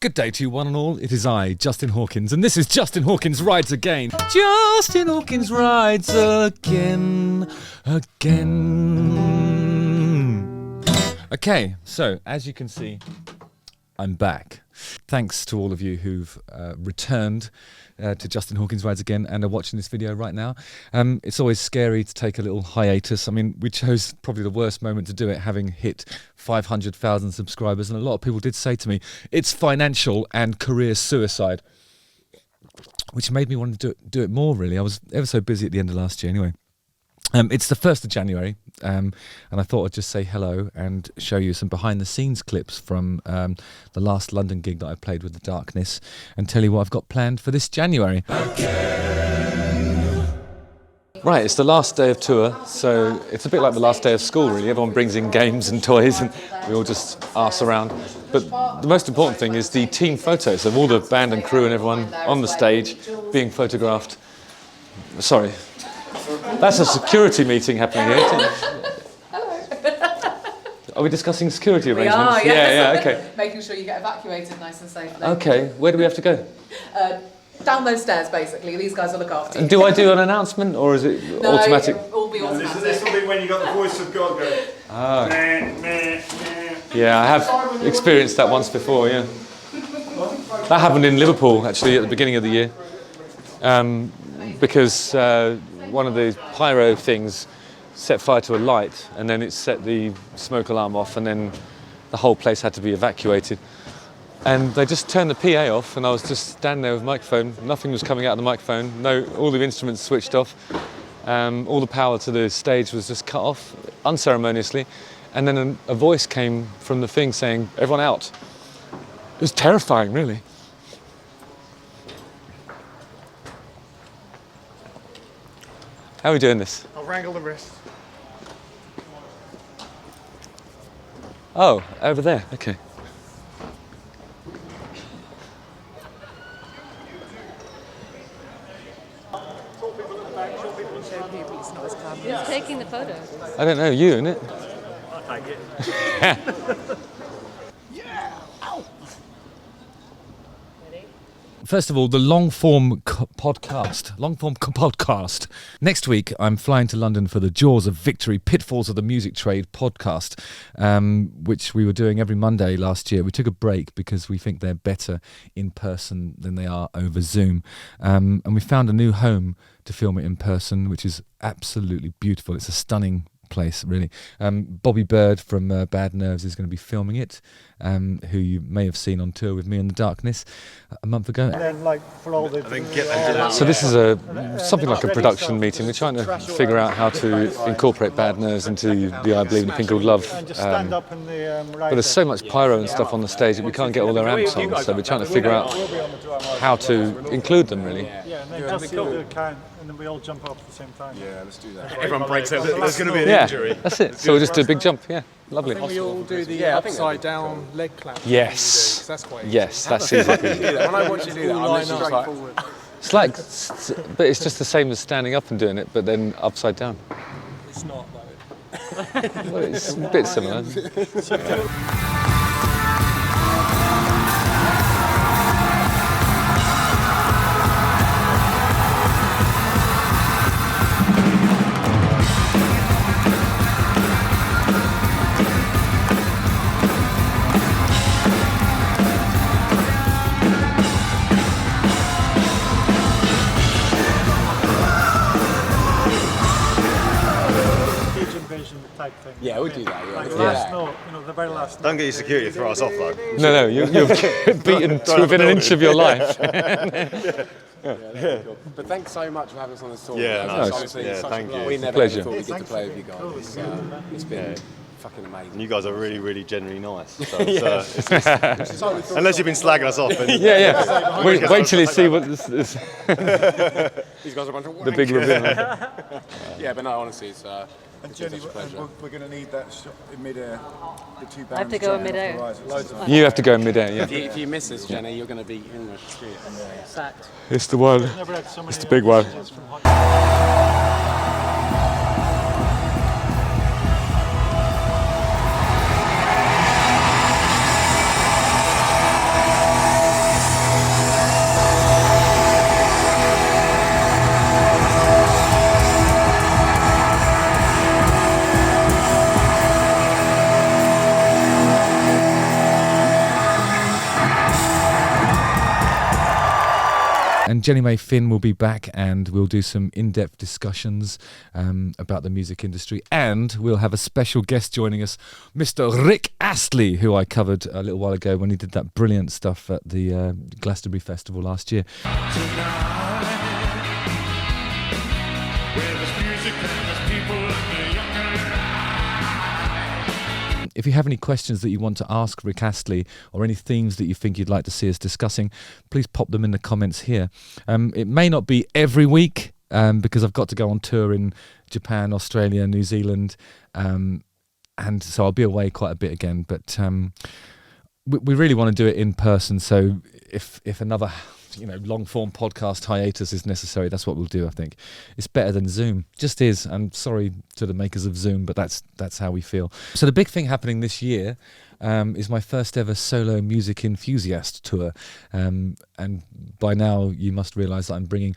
Good day to you one and all. It is I, Justin Hawkins, and this is Justin Hawkins Rides Again. Justin Hawkins Rides Again. Okay, so as you can see, I'm back. Thanks to all of you who've returned to Justin Hawkins Rides Again and are watching this video right now. It's always scary to take a little hiatus. I mean, we chose probably the worst moment to do it, having hit 500,000 subscribers, and a lot of people did say to me, it's financial and career suicide, which made me want to do it more, really. I was ever so busy at the end of last year anyway. It's the 1st of January, and I thought I'd just say hello and show you some behind-the-scenes clips from the last London gig that I played with The Darkness, and tell you what I've got planned for this January. Right, it's the last day of tour, so it's a bit like the last day of school, really. Everyone brings in games and toys, and we all just arse around. But the most important thing is the team photos of all the band and crew and everyone on the stage being photographed. Sorry. That's a security meeting happening here. Are we discussing security arrangements? We are, yes. Yeah, okay. Making sure you get evacuated nice and safely. Okay, where do we have to go? Down those stairs, basically. These guys will look after you. And do I do an announcement, or is it automatic? No, it'll all be automatic. This will be when you got the voice of God going. Ah. Yeah, I have experienced that once before, yeah. That happened in Liverpool, actually, at the beginning of the year. Because one of the pyro things set fire to a light, and then it set the smoke alarm off, and then the whole place had to be evacuated. And they just turned the PA off, and I was just standing there with a microphone. Nothing was coming out of the microphone. No, all the instruments switched off. All the power to the stage was just cut off unceremoniously. And then a voice came from the thing saying, "Everyone out." It was terrifying, really. How are we doing this? I'll wrangle the wrist. Oh, over there, okay. Who's taking the photo? I don't know, you, innit? I'll take it. First of all, the long-form podcast. Next week, I'm flying to London for the Jaws of Victory, Pitfalls of the Music Trade podcast, which we were doing every Monday last year. We took a break because we think they're better in person than they are over Zoom. And we found a new home to film it in person, which is absolutely beautiful. It's a stunning place, really. Bobby Bird from Bad Nerves is going to be filming it, who you may have seen on tour with me in The Darkness a month ago. And then, like, for all the... So this is something like a production meeting. We're trying to figure out how to incorporate Bad Nerves into the I Believe in a Thing Called Love. But there's so much pyro and stuff on the stage that we can't get all their amps on, so we're trying to figure out how to include them, really. Yeah, and then that's the other count, and then we all jump off at the same time. Yeah, let's do that. Everyone breaks out. There's going to be an injury. That's it. So we'll just do a big jump, yeah. Lovely. I think we all do the upside down leg clamp. Yes. That's quite easy. Yes, that's easy. When I watch you do that, I'm literally like... It's like, but it's just the same as standing up and doing it, but then upside down. It's not, though. Well, it's a bit similar. Type thing. Yeah, we'll do that, yeah. Like last note, the very last note. Don't get your security to throw us off, though. No, you're beaten to within an inch of your life. But thanks so much for having us on this tour. Yeah, nice. Honestly, Yeah, thank you. We never Pleasure. thought we'd get to play with you guys. It's been fucking amazing. And you guys are really, really genuinely nice. So unless you've been slagging us off. And Yeah. Wait till you see what this These guys are a bunch of the big reveal. Yeah, but no, honestly, it's And Jenny, we're going to need that shot in mid-air. The two bands I have to go in mid-air. You have to go in mid-air, yeah. If you miss us, Jenny, you're going to be in the street. Sacked. It's the one. It's the big one. And Jenny May Finn will be back, and we'll do some in-depth discussions about the music industry. And we'll have a special guest joining us, Mr. Rick Astley, who I covered a little while ago when he did that brilliant stuff at the Glastonbury Festival last year. If you have any questions that you want to ask Rick Astley, or any themes that you think you'd like to see us discussing, please pop them in the comments here. It may not be every week, because I've got to go on tour in Japan, Australia, New Zealand, and so I'll be away quite a bit again. But we really want to do it in person, so if another long form podcast hiatus is necessary, that's what we'll do. I think it's better than Zoom. Just is. I'm sorry to the makers of Zoom, but that's how we feel. So the big thing happening this year is my first ever solo music enthusiast tour, and by now you must realise that I'm bringing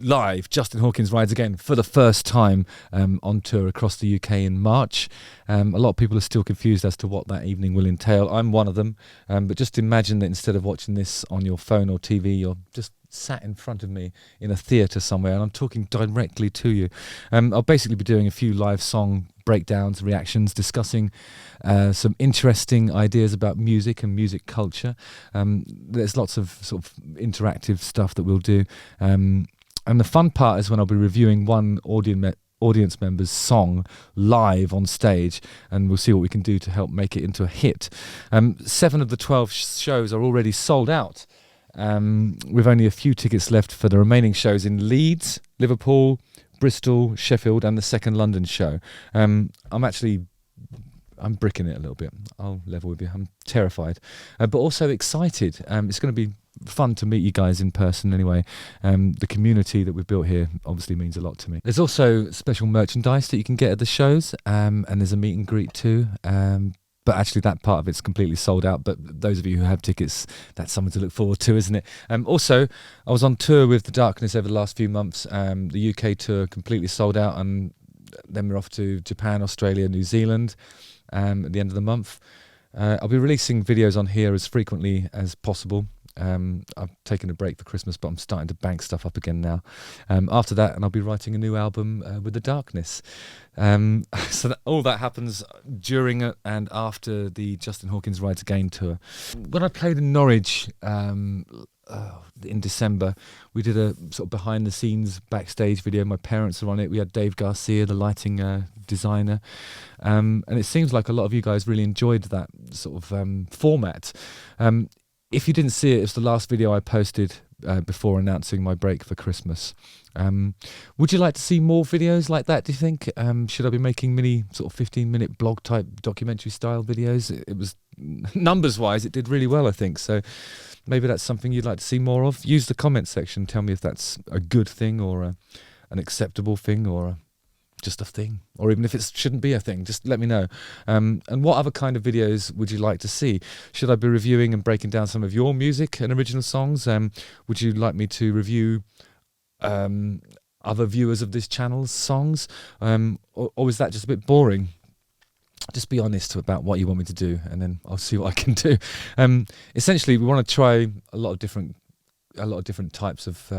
live Justin Hawkins Rides Again for the first time on tour across the UK in March. A lot of people are still confused as to what that evening will entail. I'm one of them, but just imagine that instead of watching this on your phone or TV, you're just sat in front of me in a theatre somewhere, and I'm talking directly to you. I'll basically be doing a few live song breakdowns, reactions, discussing some interesting ideas about music and music culture. There's lots of sort of interactive stuff that we'll do. And the fun part is when I'll be reviewing one audience member's song live on stage, and we'll see what we can do to help make it into a hit. 7 of the 12 shows are already sold out, with only a few tickets left for the remaining shows in Leeds, Liverpool, Bristol, Sheffield, and the second London show. I'm bricking it a little bit. I'll level with you. I'm terrified, but also excited. It's going to be fun to meet you guys in person anyway. The community that we've built here obviously means a lot to me. There's also special merchandise that you can get at the shows, and there's a meet and greet too. But actually that part of it's completely sold out. But those of you who have tickets, that's something to look forward to, isn't it? Also, I was on tour with The Darkness over the last few months. The UK tour completely sold out, and then we're off to Japan, Australia, New Zealand at the end of the month. I'll be releasing videos on here as frequently as possible. I've taken a break for Christmas, but I'm starting to bank stuff up again now. After that, and I'll be writing a new album with The Darkness. So all that happens during and after the Justin Hawkins Rides Again tour. When I played in Norwich in December, we did a sort of behind the scenes backstage video. My parents are on it. We had Dave Garcia, the lighting designer, and it seems like a lot of you guys really enjoyed that sort of format. If you didn't see it, it's the last video I posted before announcing my break for Christmas. Would you like to see more videos like that, do you think? Should I be making mini sort of 15-minute blog type documentary style videos? It was, numbers wise, it did really well, I think. So maybe that's something you'd like to see more of. Use the comment section. Tell me if that's a good thing, or an acceptable thing, or just a thing, or even if it shouldn't be a thing. Just let me know. And what other kind of videos would you like to see? Should I be reviewing and breaking down some of your music and original songs? Would you like me to review other viewers of this channel's songs, or is that just a bit boring? Just be honest about what you want me to do, and then I'll see what I can do. Essentially, we want to try a lot of different types of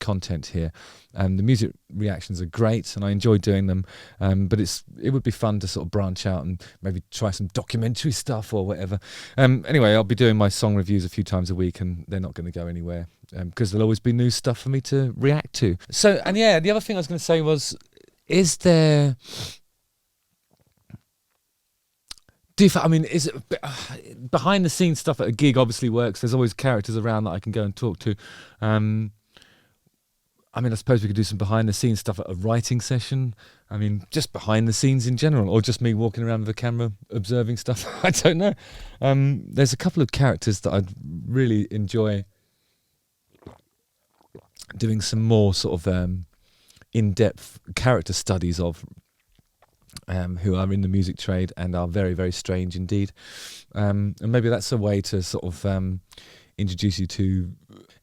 content here. The music reactions are great, and I enjoy doing them, but it would be fun to sort of branch out and maybe try some documentary stuff or whatever. Anyway, I'll be doing my song reviews a few times a week, and they're not going to go anywhere, because there'll always be new stuff for me to react to. So, and yeah, the other thing I was going to say was, is there... is it behind the scenes stuff at a gig obviously works. There's always characters around that I can go and talk to. I suppose we could do some behind the scenes stuff at a writing session. Just behind the scenes in general, or just me walking around with a camera observing stuff. I don't know. There's a couple of characters that I'd really enjoy doing some more sort of in-depth character studies of, who are in the music trade and are very, very strange indeed. And maybe that's a way to sort of introduce you to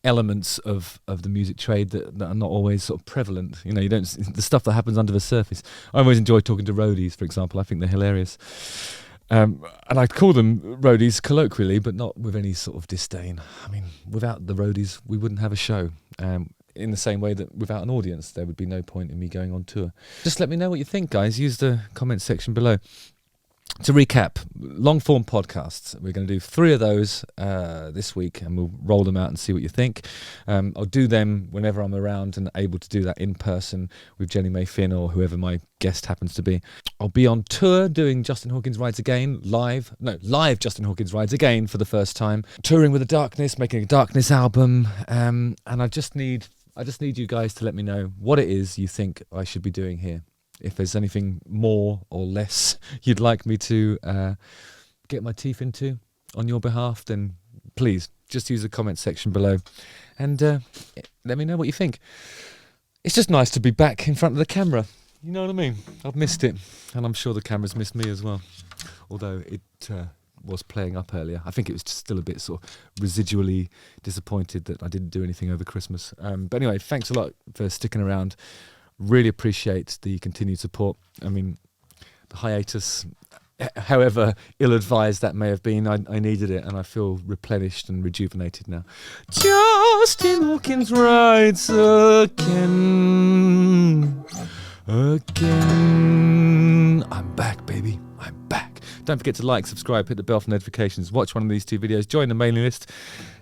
elements of the music trade that are not always sort of prevalent. You don't, the stuff that happens under the surface. I always enjoy talking to roadies, for example. I think they're hilarious. And I call them roadies colloquially, but not with any sort of disdain. I mean, without the roadies, we wouldn't have a show. In the same way that without an audience, there would be no point in me going on tour. Just let me know what you think, guys. Use the comment section below. To recap, long-form podcasts. We're going to do 3 of those this week, and we'll roll them out and see what you think. I'll do them whenever I'm around and able to do that in person with Jenny May Finn or whoever my guest happens to be. I'll be on tour doing Justin Hawkins Rides Again live Justin Hawkins Rides Again for the first time. Touring with the Darkness, making a Darkness album, and I just need you guys to let me know what it is you think I should be doing here. If there's anything more or less you'd like me to get my teeth into on your behalf, then please just use the comment section below and let me know what you think. It's just nice to be back in front of the camera. You know what I mean? I've missed it, and I'm sure the camera's missed me as well. Although it was playing up earlier. I think it was just still a bit sort of residually disappointed that I didn't do anything over Christmas. But anyway, thanks a lot for sticking around. Really appreciate the continued support. I mean, the hiatus, however ill-advised that may have been, I needed it, and I feel replenished and rejuvenated now. Justin Hawkins rides again. I'm back, baby. I'm back. Don't forget to like, subscribe, hit the bell for notifications, watch one of these 2 videos, join the mailing list,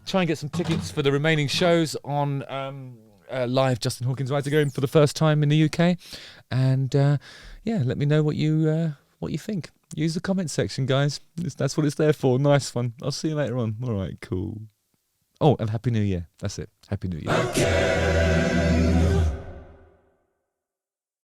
try and get some tickets for the remaining shows on live Justin Hawkins Rides Again for the first time in the UK, and yeah, let me know what you think. Use the comment section, guys. That's what it's there for. Nice one. I'll see you later on. All right, cool. Oh, and Happy New Year. That's it. Happy New Year.